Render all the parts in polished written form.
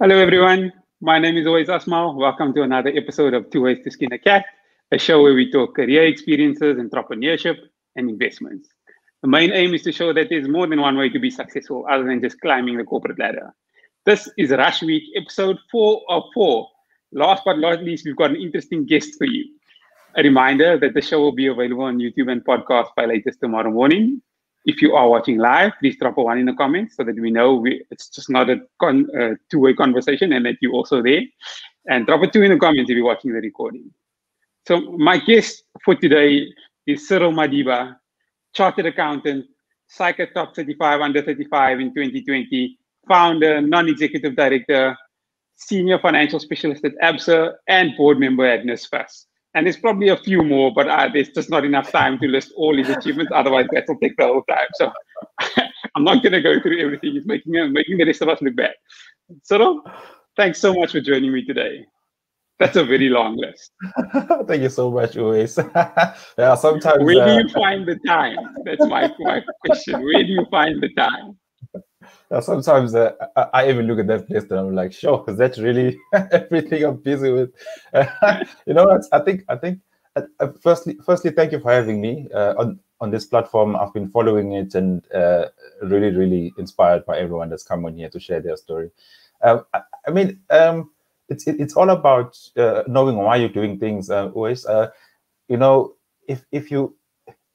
Hello, everyone. My name is always Asmal. Welcome to another episode of Tooways to Skin a Cat, a show where we talk career experiences, entrepreneurship, and investments. The main aim is to show that there's more than one way to be successful other than just climbing the corporate ladder. This is Rush Week, episode 4 of 4. Last but not least, we've got an interesting guest for you. A reminder that the show will be available on YouTube and podcast by latest tomorrow morning. If you are watching live, please drop a 1 in the comments so that we know it's just not a two-way conversation and that you're also there. And drop a 2 in the comments if you're watching the recording. So my guest for today is Cyril Madiba, chartered accountant, SAICA top 35 under 35 in 2020, founder, non-executive director, senior financial specialist at ABSA, and board member at NSFAS. And there's probably a few more, but there's just not enough time to list all his achievements. Otherwise, that will take the whole time. So I'm not going to go through everything. He's making the rest of us look bad. Cyril, thanks so much for joining me today. That's a very long list. Thank you so much, always. Yeah, sometimes. Where do you find the time? That's my question. Where do you find the time? Sometimes I even look at that list and I'm like, sure, is that really everything I'm busy with? I think. Firstly, thank you for having me on this platform. I've been following it and really inspired by everyone that's come on here to share their story. It's all about knowing why you're doing things. Always, if you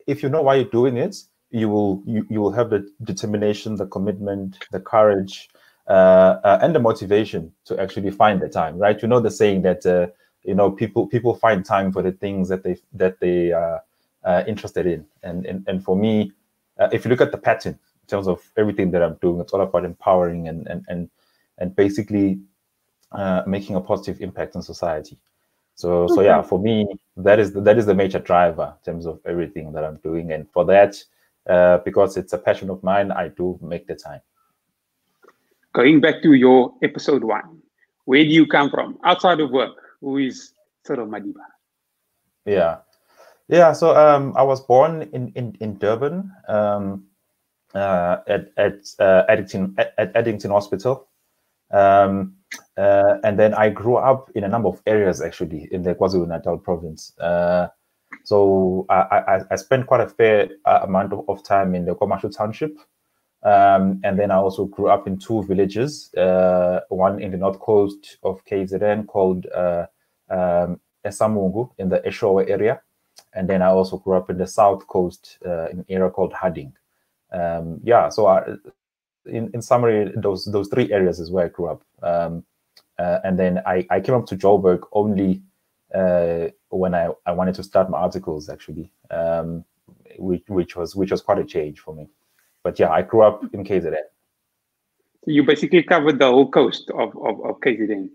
know why you're doing it, you will have the determination, the commitment, the courage, and the motivation to actually find the time, right? You know the saying that people find time for the things that they are interested in, and for me, if you look at the pattern in terms of everything that I'm doing, it's all about empowering and basically making a positive impact on society. So yeah, for me, that is the major driver in terms of everything that I'm doing, and for that. Because it's a passion of mine, I do make the time. Going back to your episode 1, where do you come from outside of work? Who is Cyril Madiba? Yeah. So I was born in Durban at Addington Hospital, and then I grew up in a number of areas actually in the KwaZulu-Natal province. So I spent quite a fair amount of time in the Komashu township. And then I also grew up in 2 villages, one in the north coast of KZN called Esamungu in the Eshowe area. And then I also grew up in the south coast in an area called Harding. So in summary, those 3 areas is where I grew up. And then I came up to Joburg only when I wanted to start my articles, actually, which was quite a change for me. But yeah, I grew up in KZN. So you basically covered the whole coast of KZN.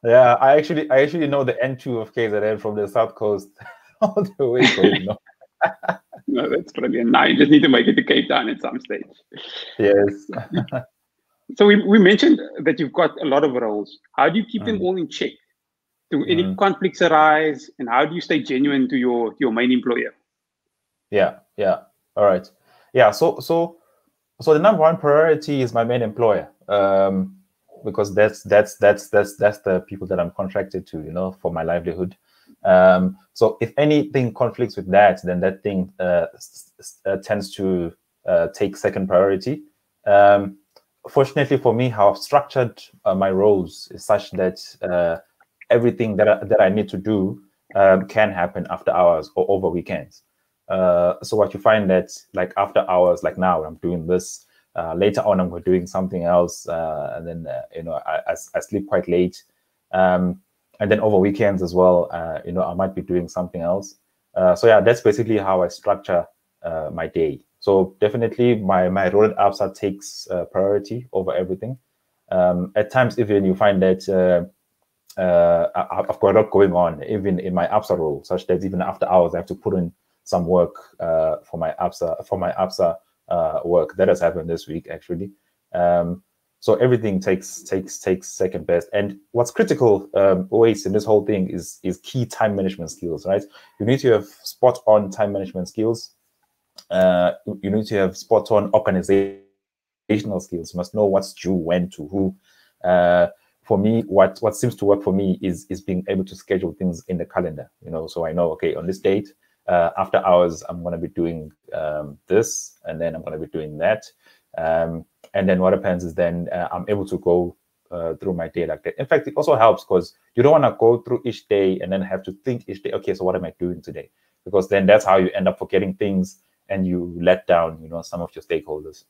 Yeah. I actually know the N2 of KZN from the south coast all the way going north. No, that's brilliant. Now you just need to make it to Cape Town at some stage. Yes. So we mentioned that you've got a lot of roles. How do you keep them all in check? Do any conflicts arise, and how do you stay genuine to your main employer? Yeah. All right. Yeah. So the number one priority is my main employer, because that's the people that I'm contracted to, for my livelihood. So if anything conflicts with that, then that thing tends to take second priority. Fortunately for me, how I've structured my roles is such that everything that I need to do can happen after hours or over weekends. So what you find that like after hours, like now I'm doing this, later on I'm doing something else, and then I sleep quite late, and then over weekends as well, I might be doing something else. So yeah, that's basically how I structure my day. So definitely my role at ABSA takes priority over everything. At times even you find that I've got a lot going on, even in my ABSA role, such that even after hours I have to put in some work for my ABSA work. That has happened this week actually. So everything takes second best. And what's critical always in this whole thing is key time management skills, right? You need to have spot on time management skills. You need to have spot on organization organizational skills. You must know what's due when to who. For me, what seems to work for me is being able to schedule things in the calendar. So I know, okay, on this date, after hours, I'm going to be doing this, and then I'm going to be doing that. And then what happens is then I'm able to go through my day like that. In fact, it also helps because you don't want to go through each day and then have to think each day, okay, so what am I doing today? Because then that's how you end up forgetting things and you let down, some of your stakeholders.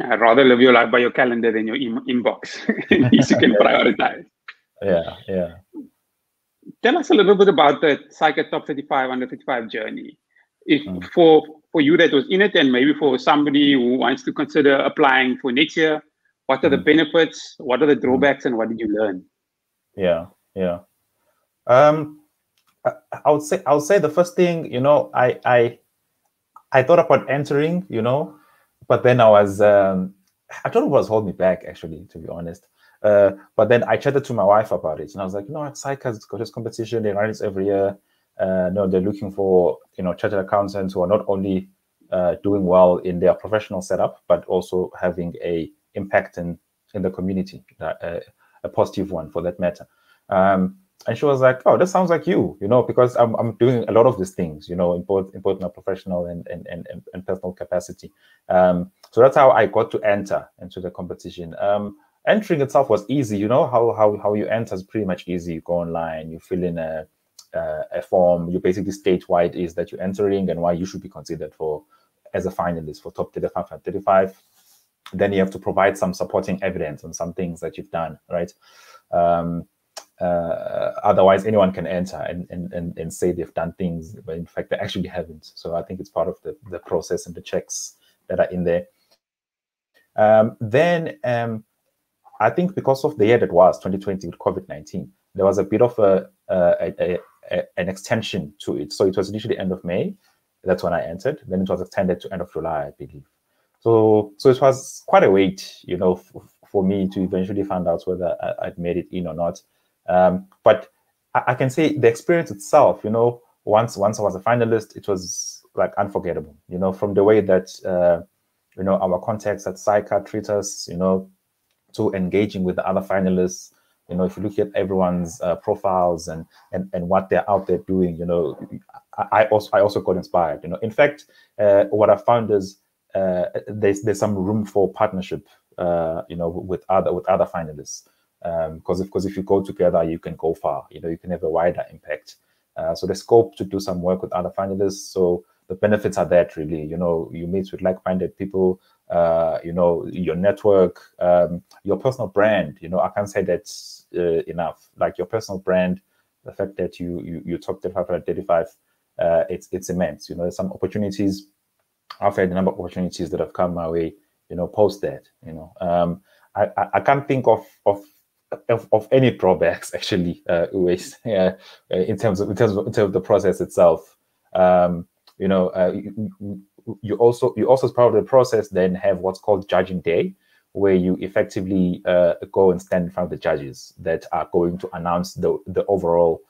I'd rather live your life by your calendar than your inbox. At least you can prioritize. Yeah. Tell us a little bit about the SAICA Top 35, Under 35 journey. If for you that was in it, and maybe for somebody who wants to consider applying for next year, what are the benefits? What are the drawbacks, and what did you learn? Yeah. I would say the first thing, I thought about entering, but then I thought it was holding me back, actually, to be honest. But then I chatted to my wife about it, and I was like, SAICA's got this competition. They run this every year. They're looking for, chartered accountants who are not only doing well in their professional setup, but also having a impact in the community, a positive one for that matter. And she was like, "Oh, that sounds like you, because I'm doing a lot of these things, in both my professional and personal capacity." So that's how I got to enter into the competition. Entering itself was easy, how you enter is pretty much easy. You go online, you fill in a form, you basically state why it is that you're entering and why you should be considered as a finalist for top 35 and 35. Then you have to provide some supporting evidence on some things that you've done, right? Otherwise, anyone can enter and say they've done things, but in fact, they actually haven't. So I think it's part of the process and the checks that are in there. Then I think because of the year that was 2020 with COVID-19, there was a bit of an extension to it. So it was initially end of May. That's when I entered. Then it was extended to end of July, I believe. So it was quite a wait, for me to eventually find out whether I'd made it in or not. But I can say the experience itself, once I was a finalist, it was like unforgettable, from the way that, our contacts at SAICA treat us, to engaging with the other finalists. If you look at everyone's profiles and what they're out there doing, I also got inspired. In fact, what I found is there's some room for partnership, with other finalists. Because if you go together, you can go far. You can have a wider impact. So the scope to do some work with other finalists. So the benefits are that really. You meet with like-minded people. Your network, your personal brand. I can't say that's enough. Like your personal brand, the fact that you top 35, it's immense. There's some opportunities. I've had a number of opportunities that have come my way. Post that. I can't think of any drawbacks actually, always, in terms of the process itself. You also as part of the process then have what's called judging day, where you effectively go and stand in front of the judges that are going to announce the overall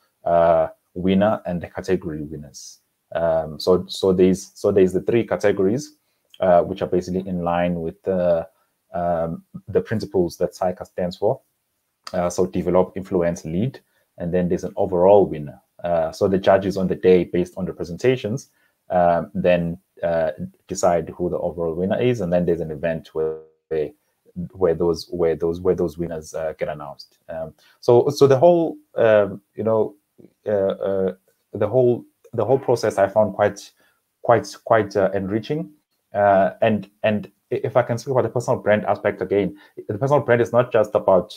winner and the category winners. So there's the three categories, which are basically in line with the principles that SAICA stands for. So develop, influence, lead, and then there's an overall winner. So the judges on the day, based on the presentations, then decide who the overall winner is, and then there's an event where those winners get announced. So the whole the whole process I found quite enriching, and if I can speak about the personal brand aspect again, the personal brand is not just about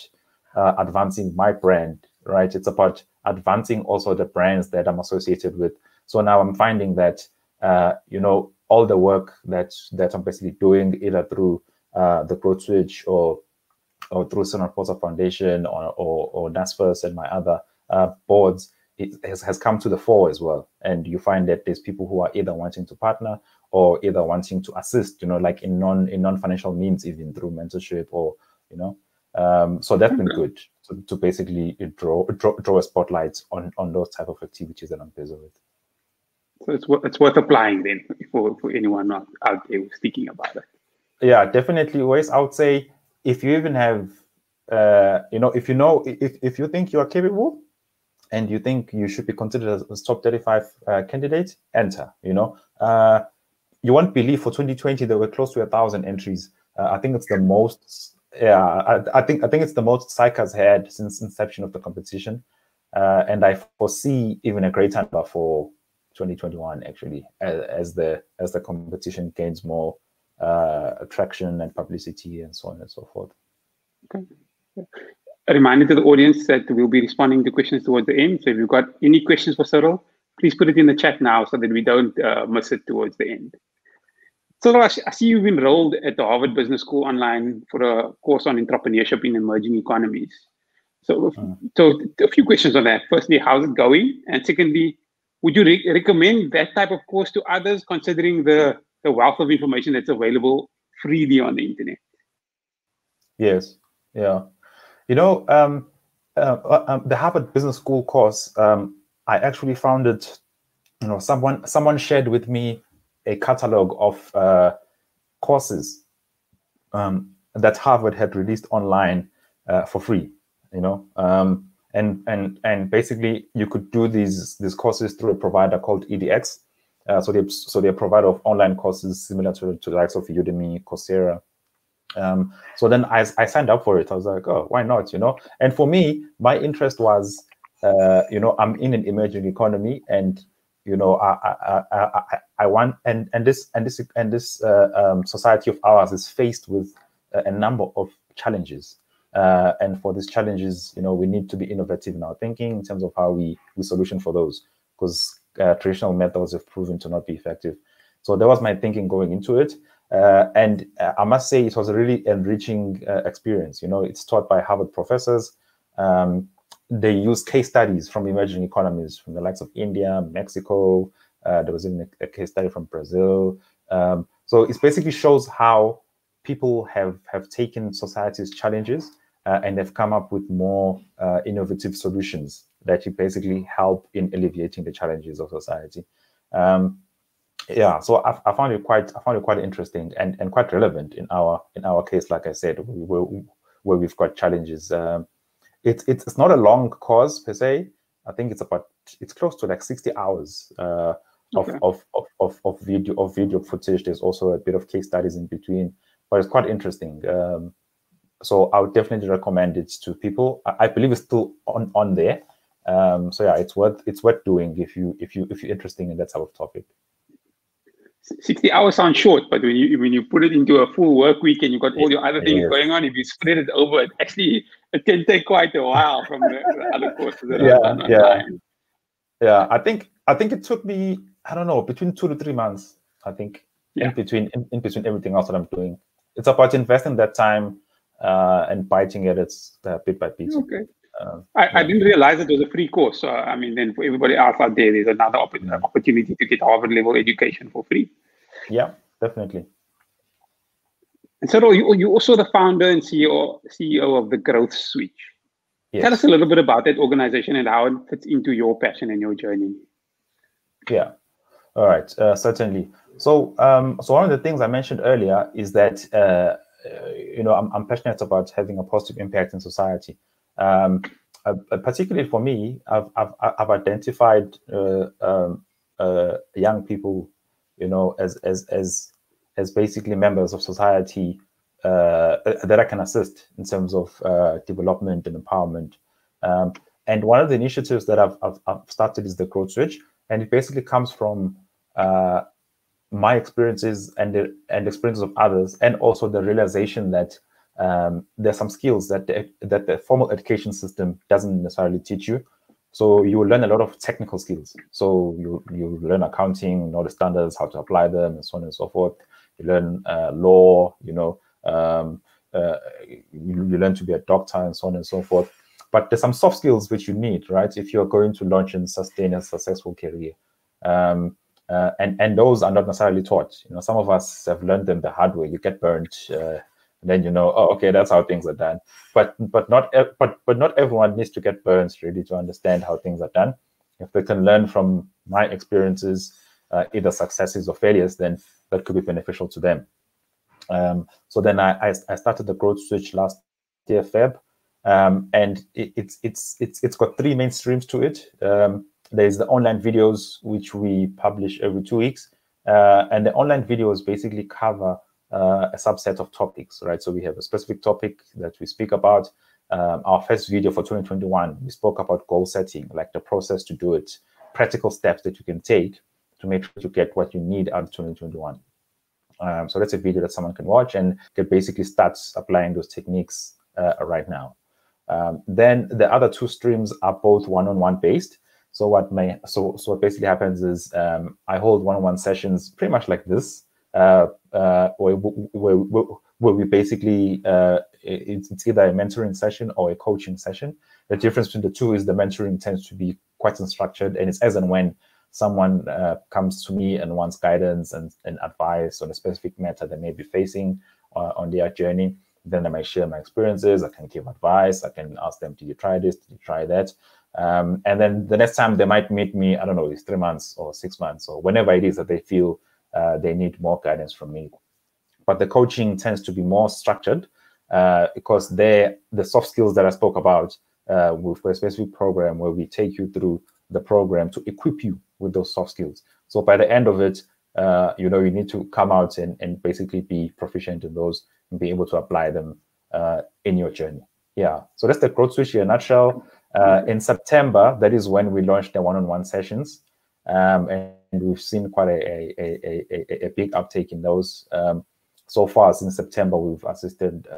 advancing my brand, right? It's about advancing also the brands that I'm associated with. So now I'm finding that all the work that I'm basically doing, either through the Growth Switch or through Cyril Madiba Foundation or NSFAS and my other boards, it has come to the fore as well. And you find that there's people who are either wanting to partner or either wanting to assist, like in non-financial means, even through mentorship or, so that's been good to basically draw a spotlight on those type of activities that I'm busy with. So it's worth applying then for anyone not out there who's thinking about it. Yeah, definitely. Always, I would say if you even have, if you think you are capable and you think you should be considered as top 35 candidate, enter. You won't believe for 2020 there were close to 1,000 entries. I think it's the most. Yeah, I think it's the most SAICA's had since inception of the competition, and I foresee even a greater number for 2021 actually, as the competition gains more attraction and publicity and so on and so forth. Okay. A reminder to the audience that we'll be responding to questions towards the end. So if you've got any questions for Cyril, please put it in the chat now so that we don't miss it towards the end. So I see you've enrolled at the Harvard Business School online for a course on entrepreneurship in emerging economies. So a few questions on that. Firstly, how's it going? And secondly, would you recommend that type of course to others, considering the wealth of information that's available freely on the internet? Yes. Yeah. The Harvard Business School course, I actually found it, someone shared with me a catalog of courses that Harvard had released online for free, and basically you could do these courses through a provider called EDX. So they're a provider of online courses similar to the likes of Udemy, Coursera. So then I signed up for it. I was like, oh, why not? And for me, my interest was, I'm in an emerging economy, and I want, and this society of ours is faced with a number of challenges, and for these challenges, we need to be innovative in our thinking in terms of how we solution for those, because traditional methods have proven to not be effective. So that was my thinking going into it. And I must say it was a really enriching experience. It's taught by Harvard professors. They use case studies from emerging economies, from the likes of India, Mexico. There was even a case study from Brazil. So it basically shows how people have taken society's challenges and have come up with more innovative solutions that you basically help in alleviating the challenges of society. Yeah, so I found it quite interesting and quite relevant in our case. Like I said, where we've got challenges. It's not a long course per se. I think it's close to like 60 hours of video footage. There's also a bit of case studies in between, but it's quite interesting. So I would definitely recommend it to people. I believe it's still on there. So yeah, it's worth doing if you're interested in that type of topic. 60 hours sounds short, but when you put it into a full work week and you've got all your other things going on, if you spread it over, it can take quite a while from the other courses that I've done online. Yeah, I think it took me, I don't know, between 2 to 3 months. I think in between everything else that I'm doing. It's about investing that time and biting at it bit by bit. Okay. I didn't realize it was a free course. So, I mean, then for everybody else out there, there's another opportunity to get Harvard level education for free. Yeah, definitely. And so you're also the founder and CEO of the Growth Switch. Yes. Tell us a little bit about that organization and how it fits into your passion and your journey. Yeah, all right, certainly. So, one of the things I mentioned earlier is that I'm passionate about having a positive impact in society. Particularly for me, I've identified young people, as basically members of society that I can assist in terms of development and empowerment. And one of the initiatives that I've started is the Growth Switch, and it basically comes from my experiences and experiences of others, and also the realization that there's some skills that the formal education system doesn't necessarily teach you. So you will learn a lot of technical skills. So you learn accounting, know the standards, how to apply them, and so on and so forth. You learn law, you learn to be a doctor, and so on and so forth. But there's some soft skills which you need, right, if you're going to launch and sustain a successful career. And those are not necessarily taught. Some of us have learned them the hard way. You get burnt. And then oh, okay, that's how things are done. But not everyone needs to get burns really to understand how things are done. If they can learn from my experiences, either successes or failures, then that could be beneficial to them. So then I started the Growth Switch last year, Feb, and it's got three main streams to it. There's the online videos, which we publish every 2 weeks, and the online videos basically cover a subset of topics, right? So we have a specific topic that we speak about. Our first video for 2021, we spoke about goal setting, like the process to do it, practical steps that you can take to make sure you get what you need out of 2021. So that's a video that someone can watch and can basically start applying those techniques right now. Then the other two streams are both one-on-one based. So what basically happens is I hold one-on-one sessions pretty much like this, where we basically it's either a mentoring session or a coaching session. The difference between the two is the mentoring tends to be quite unstructured, and it's as and when someone comes to me and wants guidance and advice on a specific matter they may be facing on their journey. Then I might share my experiences. I can give advice. I can ask them, did you try this? Did you try that? And then the next time they might meet me, I don't know, it's 3 months or 6 months or whenever it is that they feel they need more guidance from me. But the coaching tends to be more structured because the soft skills that I spoke about with a specific program where we take you through the program to equip you with those soft skills. So by the end of it, you need to come out and basically be proficient in those and be able to apply them in your journey. Yeah, so that's the Growth Switch in a nutshell. In September, that is when we launched the one-on-one sessions, and we've seen quite a big uptake in those. So far, since September, we've assisted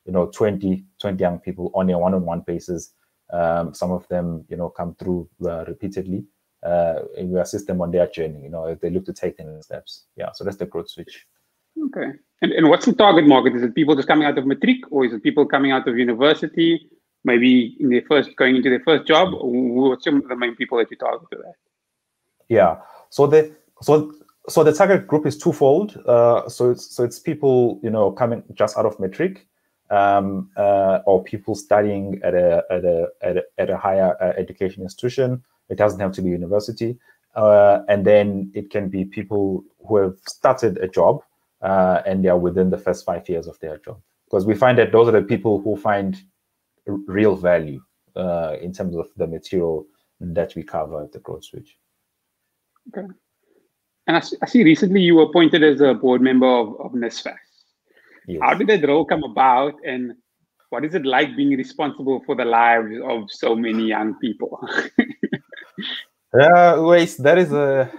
20 young people on a one-on-one basis. Some of them, come through repeatedly. And we assist them on their journey, if they look to take the next steps. Yeah, so that's the Growth Switch. Okay. And what's the target market? Is it people just coming out of matric, or is it people coming out of university, maybe going into their first job? What's some of the main people that you target to that? Yeah. So the target group is twofold. So it's people coming just out of matric, or people studying at a higher education institution. It doesn't have to be university, and then it can be people who have started a job and they are within the first 5 years of their job, because we find that those are the people who find real value in terms of the material that we cover at the Growth Switch. Okay. And I see recently you were appointed as a board member of NSFAS. Yes. How did that role come about, and what is it like being responsible for the lives of so many young people? Ways, that is a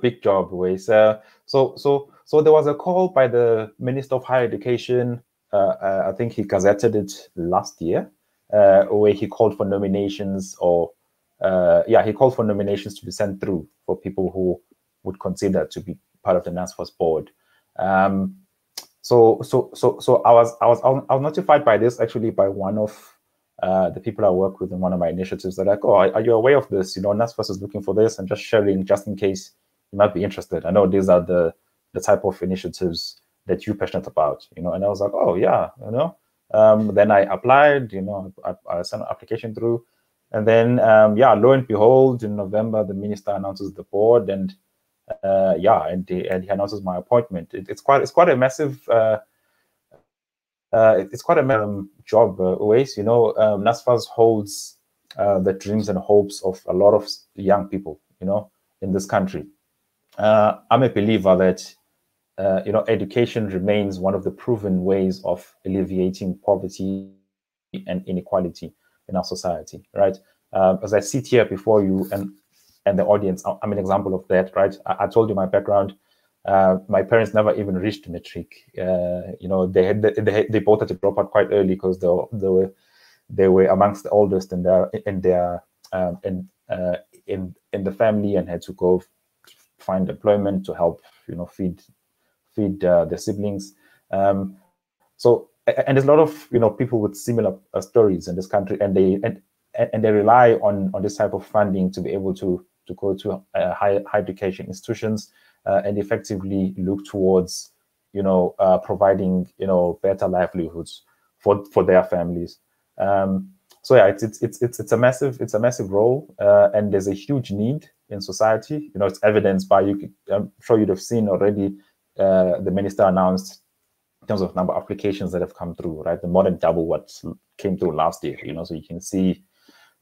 big job, Ways. So there was a call by the Minister of Higher Education. I think he gazetted it last year, where he called for nominations, he called for nominations to be sent through for people who would consider to be part of the NSFAS board. So I was notified by this actually by one of the people I work with in one of my initiatives. They're like, "Oh, are you aware of this? NSFAS is looking for this, and just sharing just in case you might be interested. I know these are the type of initiatives that you're passionate about, And I was like, "Oh yeah, Then I applied, I sent an application through, and then lo and behold, in November the minister announces the board, and he announces my appointment. It's quite a massive job, always. NSFAS holds the dreams and hopes of a lot of young people, in this country. I'm a believer that education remains one of the proven ways of alleviating poverty and inequality in our society, right? As I sit here before you and the audience, I'm an example of that, right? I told you my background. My parents never even reached matric. They both had to drop out quite early because they were amongst the oldest in the family, and had to go find employment to help feed their siblings. So there's a lot of people with similar stories in this country, and they rely on this type of funding to be able to go to higher education institutions and effectively look towards providing better livelihoods for their families. So yeah, it's a massive role, and there's a huge need in society. It's evidenced by I'm sure you'd have seen already the minister announced in terms of number of applications that have come through, right? The more than double what came through last year, you know, so you can see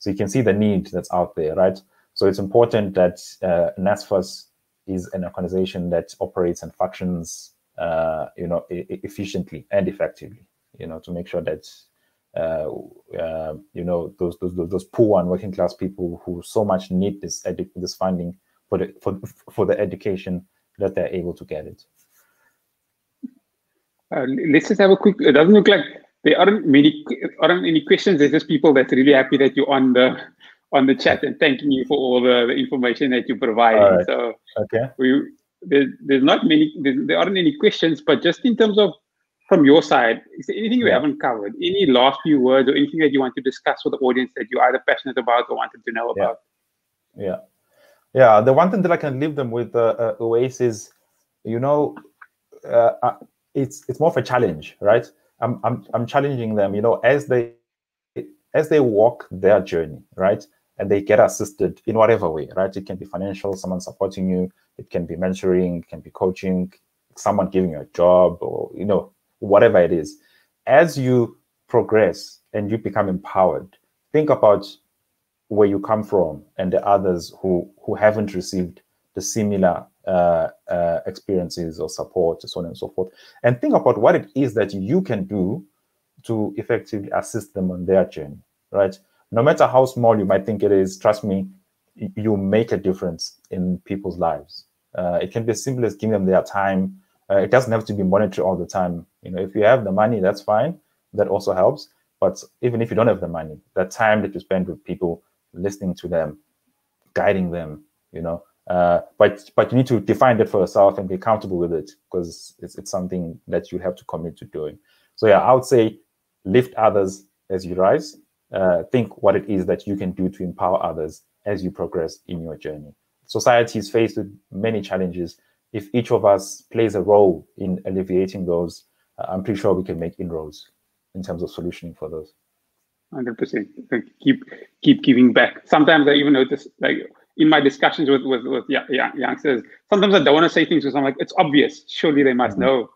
the need that's out there, right? So it's important that NSFAS is an organization that operates and functions, you know, efficiently and effectively, you know, to make sure that you know, those poor and working class people who so much need this funding for the education, that they're able to get it. Let's just have a quick. It doesn't look like there aren't any questions. There's just people that's really happy that you're on the chat and thanking you for all the information that you provide. Right. So okay, there's not many. There aren't any questions, but just in terms of from your side, is there anything we haven't covered? Any last few words or anything that you want to discuss with the audience that you're either passionate about or wanted to know about? Yeah. The one thing that I can leave them with, Oasis, you know, it's more of a challenge, right? I'm challenging them, you know, as they walk their journey, right? And they get assisted in whatever way, right? It can be financial, someone supporting you. It can be mentoring, it can be coaching, someone giving you a job, or, you know, whatever it is. As you progress and you become empowered, think about where you come from and the others who haven't received the similar experiences or support, so on and so forth. And think about what it is that you can do to effectively assist them on their journey, right? No matter how small you might think it is, trust me, you make a difference in people's lives. It can be as simple as giving them their time. It doesn't have to be monetary all the time. You know, if you have the money, that's fine. That also helps. But even if you don't have the money, that time that you spend with people, listening to them, guiding them, you know, but you need to define that for yourself and be comfortable with it, because it's something that you have to commit to doing. So yeah, I would say lift others as you rise. Think what it is that you can do to empower others as you progress in your journey. Society is faced with many challenges. If each of us plays a role in alleviating those, I'm pretty sure we can make inroads in terms of solutioning for those. 100%. Keep giving back. Sometimes I even notice, like in my discussions with youngsters, sometimes I don't want to say things because I'm like, it's obvious. Surely they must know.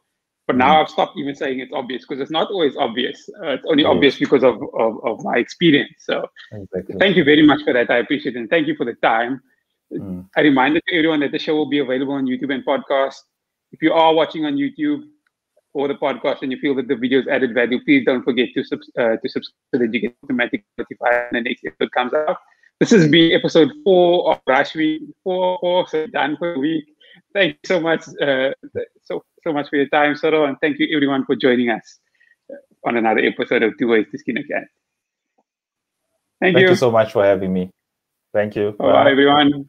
But now I've stopped even saying it's obvious, because it's not always obvious. It's only obvious because of my experience. So Thank you very much for that. I appreciate it. And thank you for the time. A reminder to everyone that the show will be available on YouTube and podcast. If you are watching on YouTube or the podcast and you feel that the videos added value, please don't forget to subscribe so that you get automatically notified when the next episode comes out. This has been episode 4 of Rush Week 4, so done for the week. Thank you so much, so much for your time, Cyril, and thank you everyone for joining us on another episode of Tooways to Skin a Cat. Thank you so much for having me. Thank you. Bye, everyone.